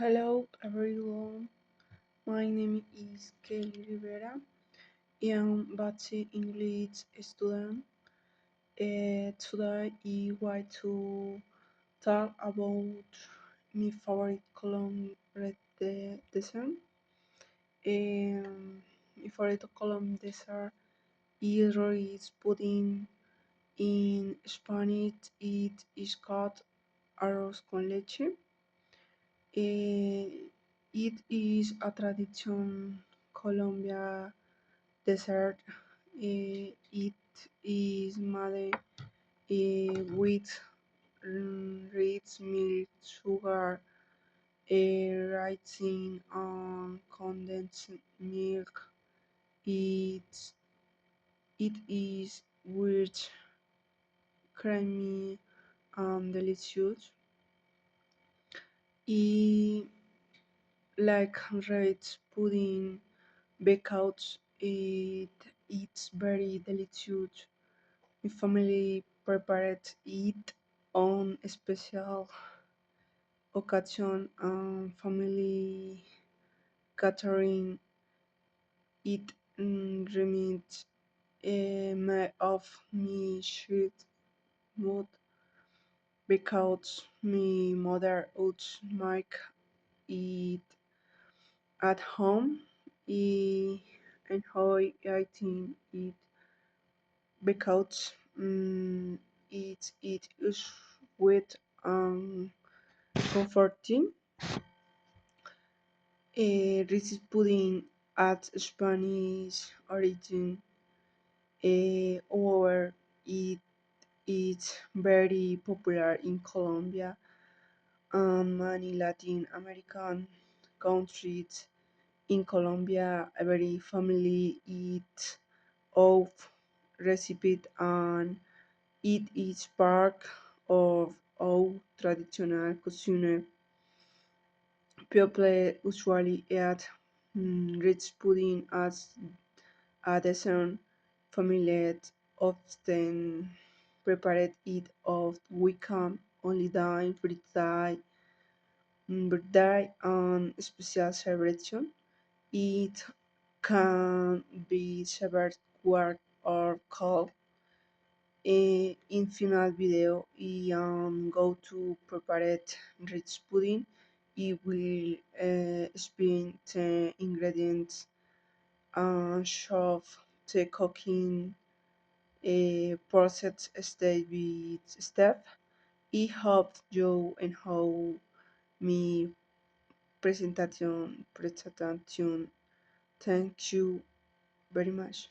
Hello everyone, my name is Kelly Rivera. I am Betsy English student. Today I want to talk about my favorite column red desert. My favorite column desert is rice pudding. In Spanish, it is called arroz con leche. It is a tradition Colombia dessert. It is made with rich milk, sugar, rising and condensed milk. It it is rich, creamy, and delicious. It like red pudding because it's very delicious. My family prepared it on a special occasion and family gathering. It reminds me of my sweet mood because my mother would make it at home. I enjoy eating it because it is sweet and comforting. This pudding at Spanish origin, however, it is very popular in Colombia and many Latin American countries. In Colombia, every family eats of recipe and it is part of our traditional cuisine. People usually add rich pudding as a dessert. Families often prepare it of weekend, only day, birthday, and special celebration. It can be served warm or cold. In final video, I am go to prepare rich pudding. I will explain the ingredients and show the cooking process step by step. I hope you enjoy my presentation. Thank you very much.